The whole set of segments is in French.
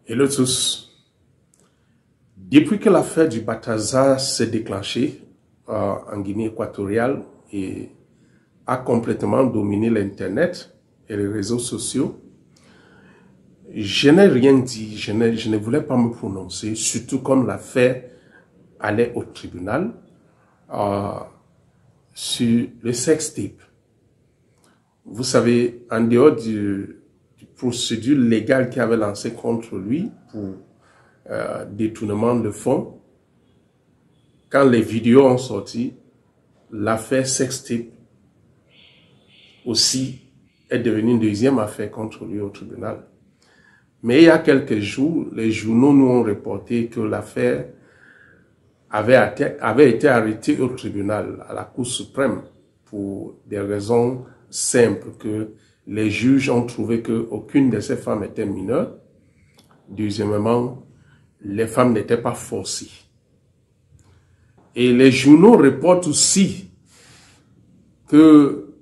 Hello tous. Depuis que l'affaire du Balthazar s'est déclenchée en Guinée équatoriale et a complètement dominé l'Internet et les réseaux sociaux, je n'ai rien dit, je ne voulais pas me prononcer, surtout comme l'affaire allait au tribunal sur le sextape. Vous savez, en dehors du procédure légale qu'il avait lancée contre lui pour détournement de fonds, quand les vidéos ont sorti, l'affaire sextape aussi est devenue une deuxième affaire contre lui au tribunal. Mais il y a quelques jours, les journaux nous ont reporté que l'affaire avait été arrêtée au tribunal, à la Cour suprême, pour des raisons simples, que les juges ont trouvé qu'aucune de ces femmes était mineure. Deuxièmement, les femmes n'étaient pas forcées. Et les journaux reportent aussi que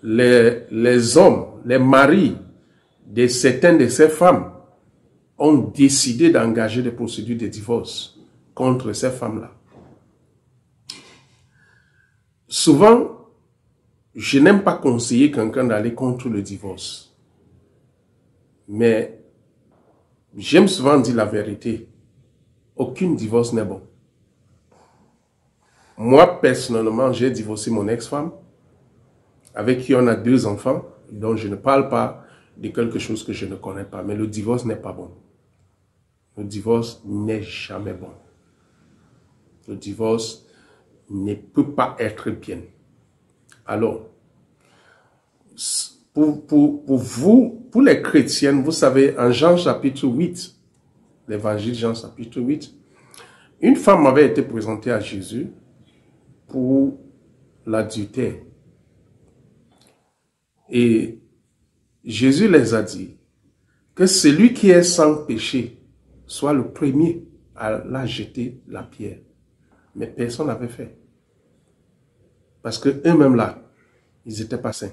les hommes, les maris de certaines de ces femmes ont décidé d'engager des procédures de divorce contre ces femmes-là. Souvent, je n'aime pas conseiller quelqu'un d'aller contre le divorce. Mais j'aime souvent dire la vérité. Aucun divorce n'est bon. Moi, personnellement, j'ai divorcé mon ex-femme, avec qui on a 2 enfants, dont je ne parle pas de quelque chose que je ne connais pas. Mais le divorce n'est pas bon. Le divorce n'est jamais bon. Le divorce ne peut pas être bien. Alors, pour les chrétiennes, vous savez, en Jean chapitre 8, l'évangile Jean chapitre 8, une femme avait été présentée à Jésus pour l'adultère. Et Jésus les a dit que celui qui est sans péché soit le premier à la jeter la pierre. Mais personne n'avait fait. Parce que eux-mêmes là, ils n'étaient pas saints.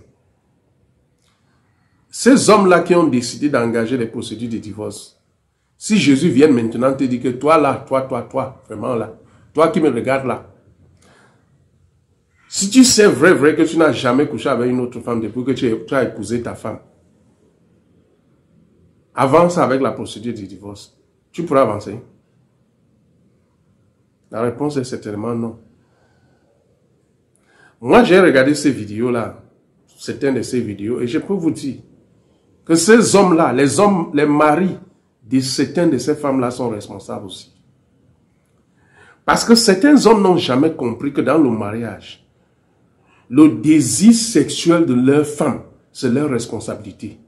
Ces hommes-là qui ont décidé d'engager les procédures de divorce, si Jésus vient maintenant te dire que toi là, toi, vraiment là, toi qui me regardes là, si tu sais vrai que tu n'as jamais couché avec une autre femme depuis que tu as épousé ta femme, avance avec la procédure du divorce. Tu pourras avancer? La réponse est certainement non. Moi, j'ai regardé ces vidéos-là, certaines de ces vidéos, et je peux vous dire que ces hommes-là, les maris de certaines de ces femmes-là sont responsables aussi. Parce que certains hommes n'ont jamais compris que dans le mariage, le désir sexuel de leur femme, c'est leur responsabilité.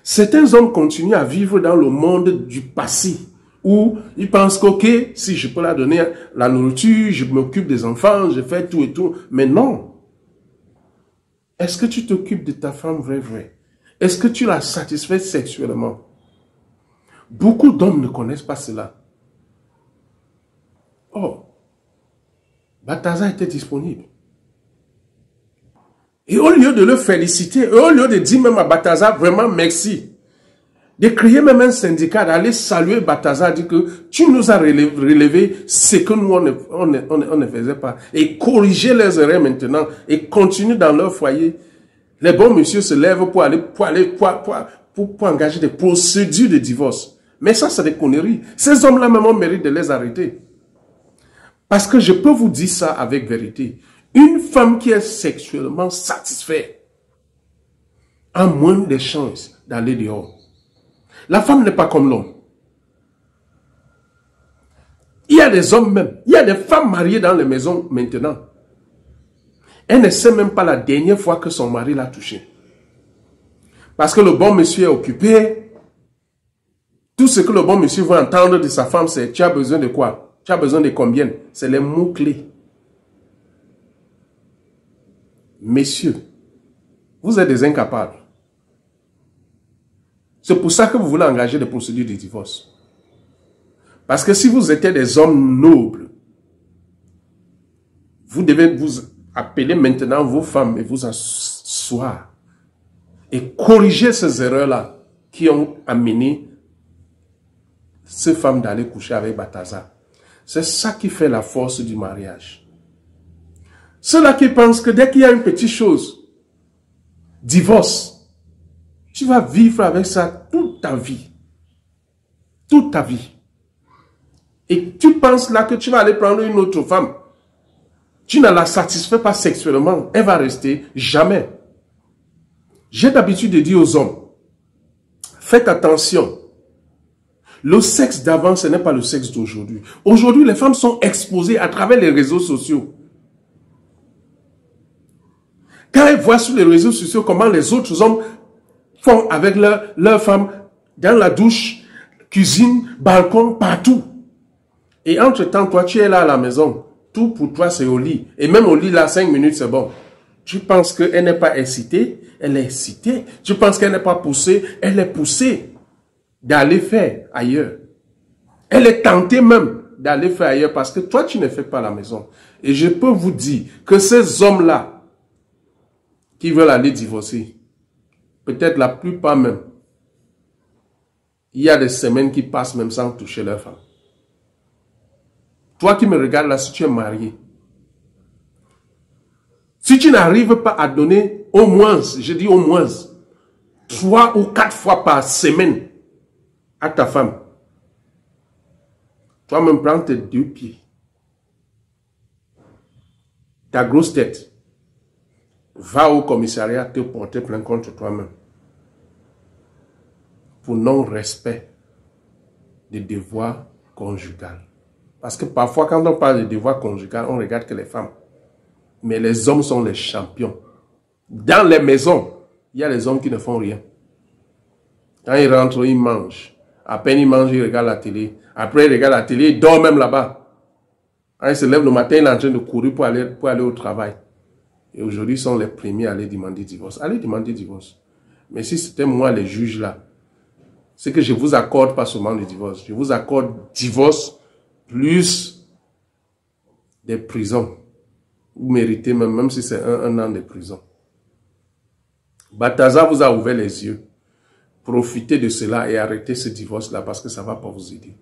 Certains hommes continuent à vivre dans le monde du passé, où ils pensent que, ok, si je peux la donner la nourriture, je m'occupe des enfants, je fais tout et tout. Mais non. Est-ce que tu t'occupes de ta femme vrai? Est-ce que tu la satisfais sexuellement? Beaucoup d'hommes ne connaissent pas cela. Oh, Balthazar était disponible. Et au lieu de le féliciter, au lieu de dire même à Balthazar vraiment merci, de créer même un syndicat, d'aller saluer Balthazar, dire que tu nous as relevé ce que nous on ne faisait pas, et corriger les erreurs maintenant, et continuer dans leur foyer. Les bons messieurs se lèvent pour engager des procédures de divorce. Mais ça, c'est des conneries. Ces hommes-là même ont mérite de les arrêter. Parce que je peux vous dire ça avec vérité. Une femme qui est sexuellement satisfaite a moins de chances d'aller dehors. La femme n'est pas comme l'homme. Il y a des hommes même, il y a des femmes mariées dans les maisons maintenant. Elle ne sait même pas la dernière fois que son mari l'a touchée. Parce que le bon monsieur est occupé. Tout ce que le bon monsieur veut entendre de sa femme, c'est: tu as besoin de quoi? Tu as besoin de combien? C'est les mots-clés. Messieurs, vous êtes des incapables. C'est pour ça que vous voulez engager des procédures de divorce. Parce que si vous étiez des hommes nobles, vous devez vous appeler maintenant vos femmes et vous asseoir et corriger ces erreurs-là qui ont amené ces femmes d'aller coucher avec Balthazar. C'est ça qui fait la force du mariage. Ceux-là qui pensent que dès qu'il y a une petite chose, divorce, tu vas vivre avec ça toute ta vie. Toute ta vie. Et tu penses là que tu vas aller prendre une autre femme. Tu ne la satisfais pas sexuellement. Elle va rester jamais. J'ai l'habitude de dire aux hommes, faites attention. Le sexe d'avant, ce n'est pas le sexe d'aujourd'hui. Aujourd'hui, les femmes sont exposées à travers les réseaux sociaux. Quand elles voient sur les réseaux sociaux comment les autres hommes font avec leurs femmes dans la douche, cuisine, balcon, partout. Et entre-temps, toi, tu es là à la maison. Tout pour toi, c'est au lit. Et même au lit, là, 5 minutes, c'est bon. Tu penses qu'elle n'est pas excitée? Elle est excitée. Tu penses qu'elle n'est pas poussée? Elle est poussée d'aller faire ailleurs. Elle est tentée même d'aller faire ailleurs parce que toi, tu ne fais pas à la maison. Et je peux vous dire que ces hommes-là qui veulent aller divorcer, peut-être la plupart même, il y a des semaines qui passent même sans toucher leur femme. Toi qui me regardes là, si tu es marié, si tu n'arrives pas à donner au moins, je dis au moins, 3 ou 4 fois par semaine à ta femme, toi-même prends tes 2 pieds, ta grosse tête, va au commissariat te porter plainte contre toi-même pour non-respect des devoirs conjugaux. Parce que parfois, quand on parle de devoirs conjugaux, on regarde que les femmes. Mais les hommes sont les champions. Dans les maisons, il y a les hommes qui ne font rien. Quand ils rentrent, ils mangent. À peine ils mangent, ils regardent la télé. Après, ils regardent la télé, ils dorment même là-bas. Quand ils se lèvent le matin, ils sont en train de courir pour aller au travail. Et aujourd'hui, ils sont les premiers à aller demander divorce. Allez demander divorce. Mais si c'était moi, les juges là, c'est que je vous accorde pas seulement le divorce. Je vous accorde divorce plus des prisons. Vous méritez même si c'est un an de prison. Balthazar vous a ouvert les yeux. Profitez de cela et arrêtez ce divorce-là parce que ça ne va pas vous aider.